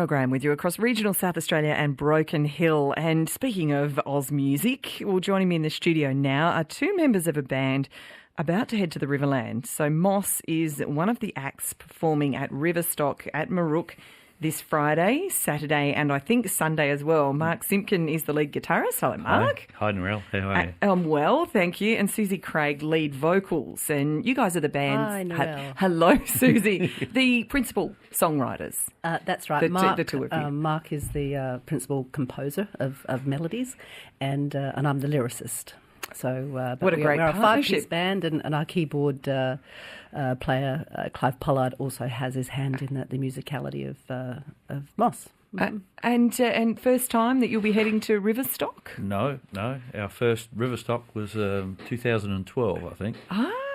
Grahame with you across regional South Australia and Broken Hill. And speaking of Oz music, well, joining me in the studio now are two members of a band about to head to the Riverland. So Moss is one of the acts performing at Riverstock at Marook this Friday, Saturday, and I think Sunday as well. Mark Simpkin is the lead guitarist. Hello, Mark. Hi, Narelle. How are you? I'm well, thank you. And Suzie Craig, lead vocals. And you guys are the band's... Hi, Narelle. Hello, Suzie. The principal songwriters. That's right. The two of you. Mark is the principal composer of melodies, and I'm the lyricist. So what a great we're a partnership. five-piece band, and our keyboard player, Clive Pollard, also has his hand in the musicality of Moss. And first time that you'll be heading to Riverstock? No. Our first Riverstock was 2012, I think.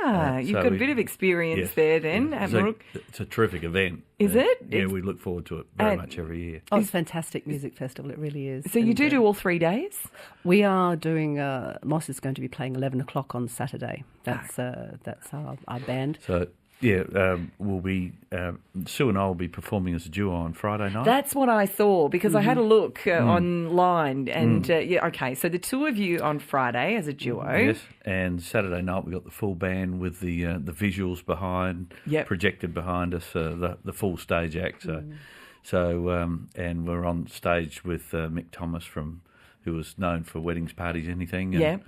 You've got a bit of experience there then at Marook. It's a terrific event. Is it? Yeah, we look forward to it very much every year. Oh, it's a fantastic music festival, it really is. So you do all 3 days? We are doing, Moss is going to be playing 11 o'clock on Saturday. That's our band. So, we'll be, Sue and I will be performing as a duo on Friday night. That's what I thought, because I had a look online and, okay, so the two of you on Friday as a duo. Yes, and Saturday night we got the full band with the visuals behind, projected behind us, the full stage act. So, and we're on stage with Mick Thomas who was known for weddings, parties, anything.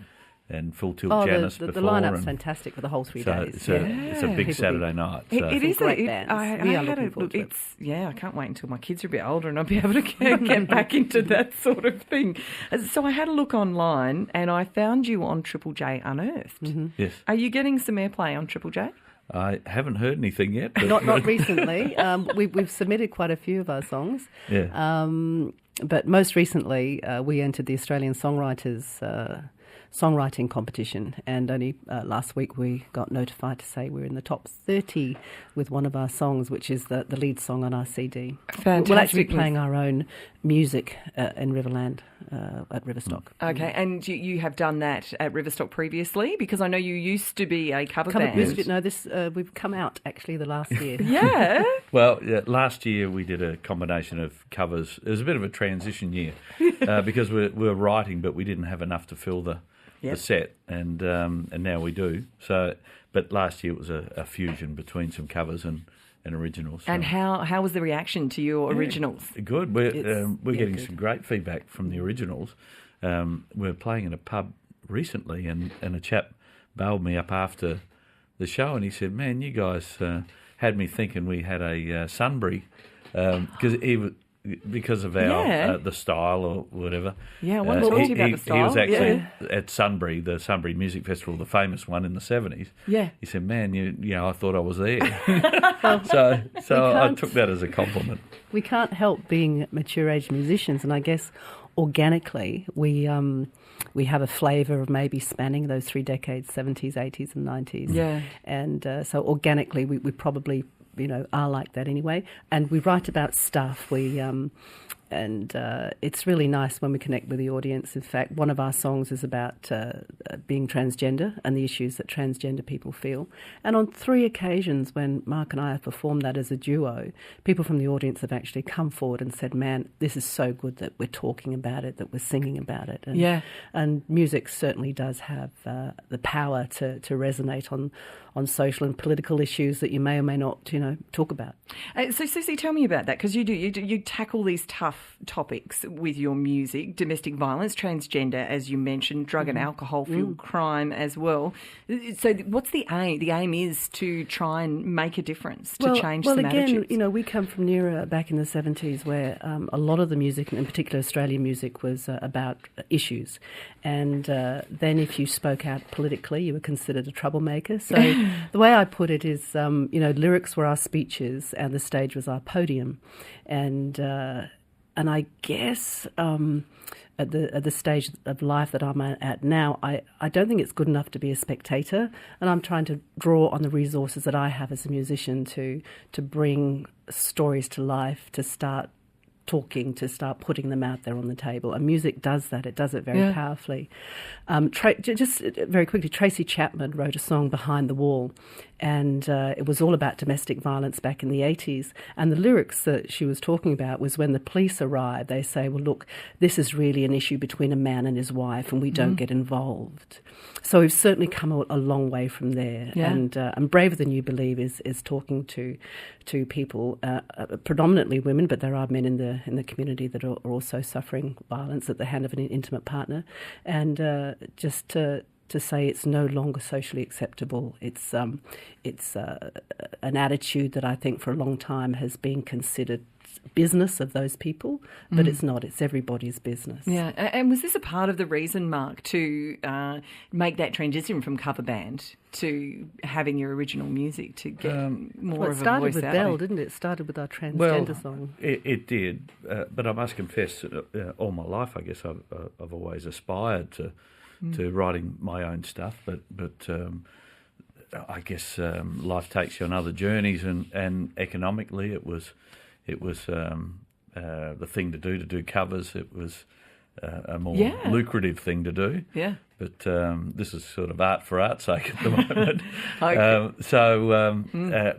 And Full Tilt Janice the before. lineup's fantastic for the whole 3 days. It's a big Saturday night. So. It is great bands. We are looking forward to it. I can't wait until my kids are a bit older and I'll be able to get back into that sort of thing. So I had a look online and I found you on Triple J Unearthed. Mm-hmm. Yes. Are you getting some airplay on Triple J? I haven't heard anything yet. But Not recently. We've submitted quite a few of our songs. Yeah. But most recently, we entered the Australian Songwriters songwriting competition, and only last week we got notified to say we're in the top 30 with one of our songs, which is the lead song on our CD. Fantastic. We'll actually be playing our own music in Riverland at Riverstock. Okay, and you have done that at Riverstock previously? Because I know you used to be a cover band. No, we've come out actually the last year. Yeah. Well, last year we did a combination of covers. It was a bit of a transition year because we were writing, but we didn't have enough to fill the set, and now we do. So, but last year it was a fusion between some covers and originals. So. And how was the reaction to your originals? Good. We're getting some great feedback from the originals. We're playing in a pub recently, and a chap bailed me up after the show, and he said, "Man, you guys had me thinking we had a Sunbury because of our the style or whatever." Yeah, I want to talk to you about the style. He was actually at Sunbury, the Sunbury Music Festival, the famous one in the 70s. Yeah. He said, "Man, I thought I was there." so I took that as a compliment. We can't help being mature age musicians, and I guess organically we have a flavour of maybe spanning those 3 decades, 70s, 80s and 90s. Yeah. And so organically we probably are like that anyway. And we write about stuff. It's really nice when we connect with the audience. In fact, one of our songs is about being transgender and the issues that transgender people feel. And on 3 occasions when Mark and I have performed that as a duo, people from the audience have actually come forward and said, "Man, this is so good that we're talking about it, that we're singing about it." And music certainly does have the power to resonate on social and political issues that you may or may not, talk about. So, Suzie, tell me about that, because you tackle these tough topics with your music: domestic violence, transgender, as you mentioned, drug and alcohol-fueled crime as well. So, what's the aim? The aim is to try and make a difference, to change some attitudes. Well, again, we come from an era back in the 70s where a lot of the music, and in particular Australian music, was about issues. And then if you spoke out politically, you were considered a troublemaker. So the way I put it is, lyrics were our speeches and the stage was our podium. And I guess at the stage of life that I'm at now, I don't think it's good enough to be a spectator. And I'm trying to draw on the resources that I have as a musician to bring stories to life, to start talking, to start putting them out there on the table. And music does that. It does it very powerfully. Just very quickly, Tracy Chapman wrote a song, Behind the Wall, and it was all about domestic violence back in the 80s. And the lyrics that she was talking about was, when the police arrive, they say, well, look, this is really an issue between a man and his wife, and we don't get involved. So we've certainly come a long way from there. Yeah. And Braver Than You Believe is talking to people, predominantly women, but there are men in the community that are also suffering violence at the hand of an intimate partner, and just to say it's no longer socially acceptable. It's an attitude that I think for a long time has been considered business of those people, but it's not. It's everybody's business. Yeah, and was this a part of the reason, Mark, to make that transition from cover band to having your original music to get more of a voice out? It started with Belle, didn't it? It started with our transgender song. It did, but I must confess, all my life, I guess I've always aspired to writing my own stuff, but I guess life takes you on other journeys, and economically it was the thing to do covers. It was a more lucrative thing to do. Yeah. But this is sort of art for art's sake at the moment.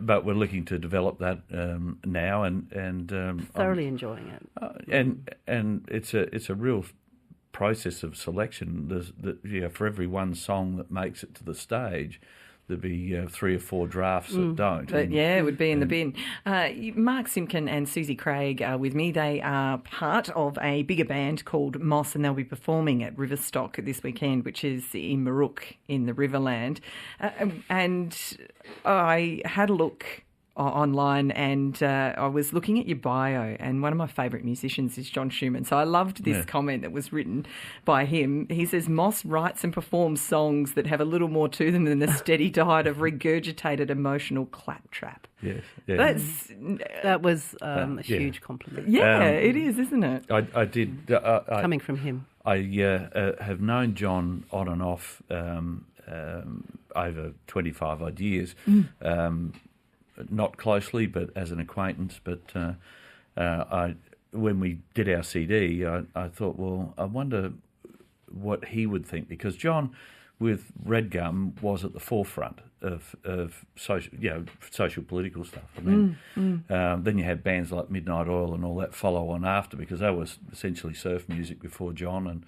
But we're looking to develop that now, and thoroughly enjoying it. And it's a real process of selection. For every one song that makes it to the stage, there'd be 3 or 4 drafts that don't. But it would be in the bin. Mark Simpkin and Suzie Craig are with me. They are part of a bigger band called Moss, and they'll be performing at Riverstock this weekend, which is in Marook in the Riverland. And I had a look online, and I was looking at your bio, and one of my favourite musicians is John Schumann. So I loved this comment that was written by him. He says, Moss writes and performs songs that have a little more to them than the steady diet of regurgitated emotional claptrap. Yes. Yeah. That was a huge compliment. Yeah, it is, isn't it? I did. Coming from him. I have known John on and off over 25 odd years. Not closely, but as an acquaintance. But when we did our CD, I thought, well, I wonder what he would think, because John, with Red Gum, was at the forefront of social political stuff. I mean, then you had bands like Midnight Oil and all that follow on after, because that was essentially surf music before John,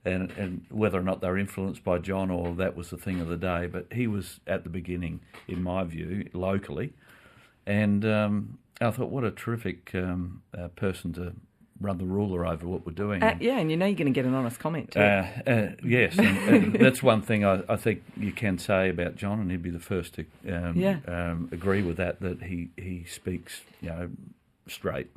and whether or not they were influenced by John or that was the thing of the day, but he was at the beginning, in my view, locally. And I thought, what a terrific person to run the ruler over what we're doing. And you're going to get an honest comment too. Yes, and that's one thing I think you can say about John, and he'd be the first to agree with that he speaks, straight.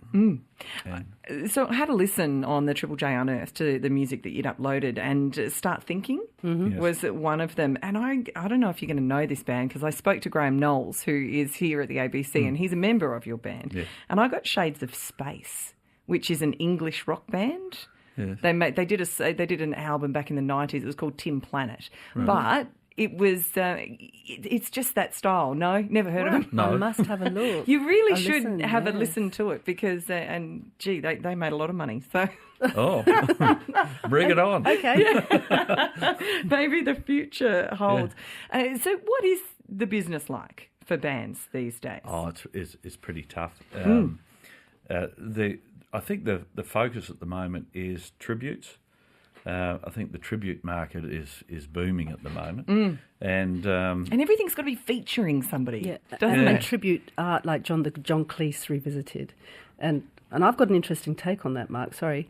So I had a listen on the Triple J Unearthed to the music that you'd uploaded, and Start Thinking was one of them. And I don't know if you're going to know this band, because I spoke to Grahame Knowles, who is here at the ABC, and he's a member of your band. Yeah. And I got Shades of Space, which is an English rock band. Yes. They did an album back in the 90s. It was called Tim Planet, but it was. It's just that style. No, never heard of them. No, I must have a look. You really should have a listen to it, because they made a lot of money. So. Oh, bring it on. Okay. Maybe the future holds. Yeah. So what is the business like for bands these days? Oh, it's pretty tough. I think the focus at the moment is tributes. I think the tribute market is booming at the moment, and everything's got to be featuring somebody, doesn't it? And tribute art like John Cleese Revisited, and I've got an interesting take on that, Mark. Sorry.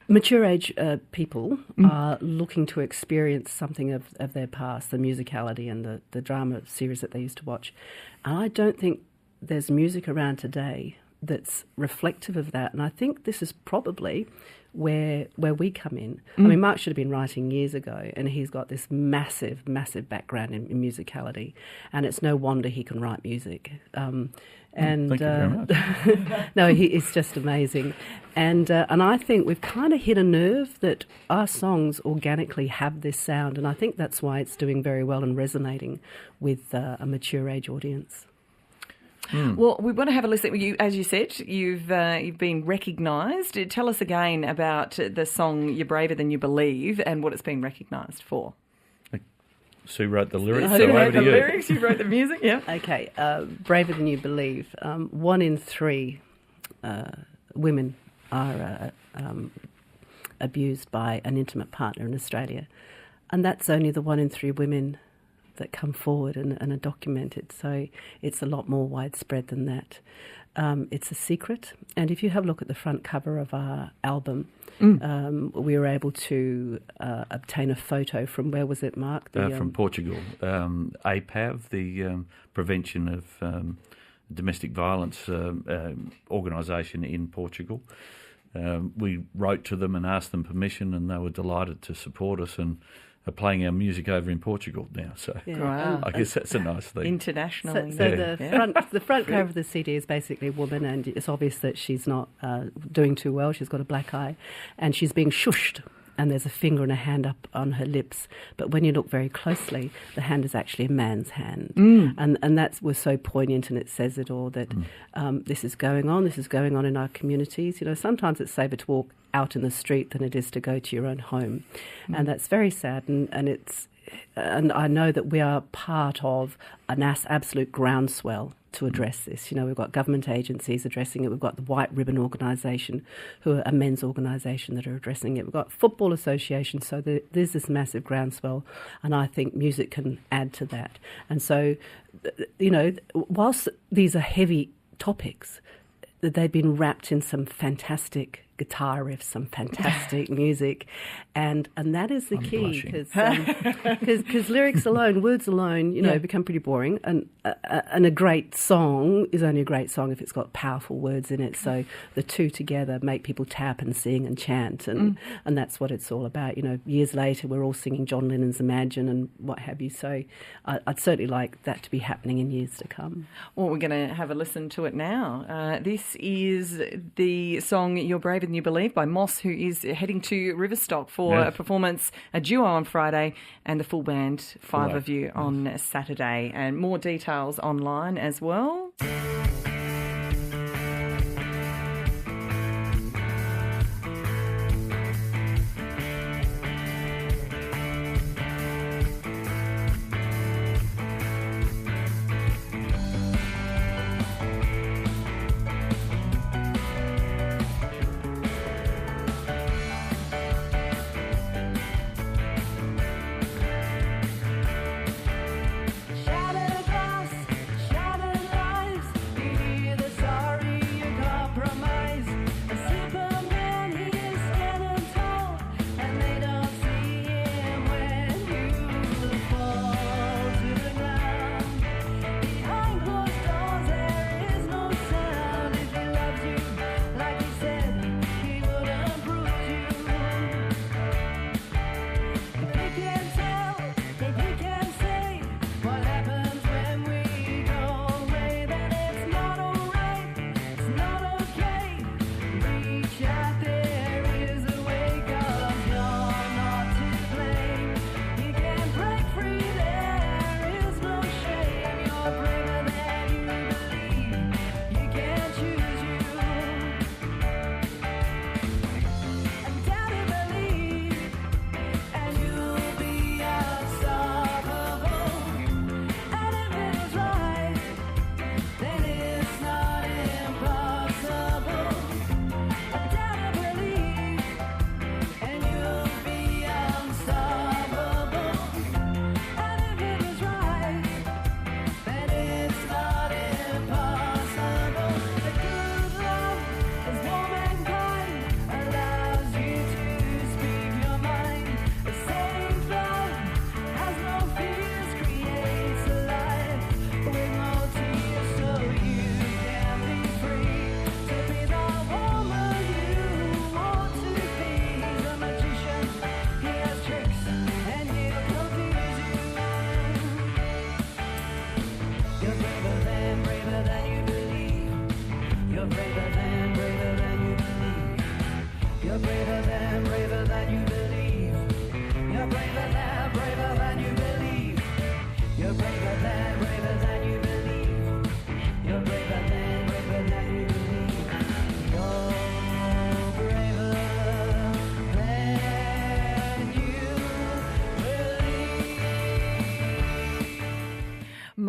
Mature age people are looking to experience something of their past, the musicality and the drama series that they used to watch. And I don't think there's music around today that's reflective of that. And I think this is probably where we come in. I mean, Mark should have been writing years ago, and he's got this massive background in musicality, and it's no wonder he can write music. Thank you very much. No, it's just amazing. And I think we've kind of hit a nerve that our songs organically have this sound, and I think that's why it's doing very well and resonating with a mature age audience. Well, we want to have a listen. You, as you said, you've been recognised. Tell us again about the song "You're Braver Than You Believe" and what it's been recognised for. Sue wrote the lyrics. Sue wrote the lyrics. You wrote the music. Yeah. Okay. Braver Than You Believe. 1 in 3 women are abused by an intimate partner in Australia, and that's only the 1 in 3 women that come forward and are documented. So it's a lot more widespread than that. It's a secret. And if you have a look at the front cover of our album, we were able to obtain a photo from, where was it, Mark? From Portugal. APAV, the Prevention of Domestic Violence organisation in Portugal. We wrote to them and asked them permission, and they were delighted to support us and are playing our music over in Portugal now. So wow. I guess that's a nice thing. Internationally. So the front cover of the CD is basically a woman, and it's obvious that she's not doing too well. She's got a black eye, and she's being shushed, and there's a finger and a hand up on her lips. But when you look very closely, the hand is actually a man's hand. And that was so poignant, and it says it all, that this is going on in our communities. You know, sometimes it's safer to walk out in the street than it is to go to your own home. And that's very sad, and I know that we are part of an absolute groundswell to address this. You know, we've got government agencies addressing it. We've got the White Ribbon Organisation, who are a men's organisation, that are addressing it. We've got football associations. So there's this massive groundswell, and I think music can add to that. And so, you know, whilst these are heavy topics, they've been wrapped in some fantastic guitar riffs, some fantastic music, and that is the key, because lyrics alone, words alone, you know, become pretty boring, and a great song is only a great song if it's got powerful words in it. So the two together make people tap and sing and chant, and that's what it's all about. You know, years later we're all singing John Lennon's Imagine and what have you. So I'd certainly like that to be happening in years to come. Well, we're going to have a listen to it now. This is the song "You're Braver Than You Believe" by Moss, who is heading to Riverstock for a performance, a duo on Friday, and the full band, 5 of you, on Saturday. And more details online as well.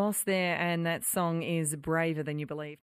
Moss there, and that song is Braver Than You Believe.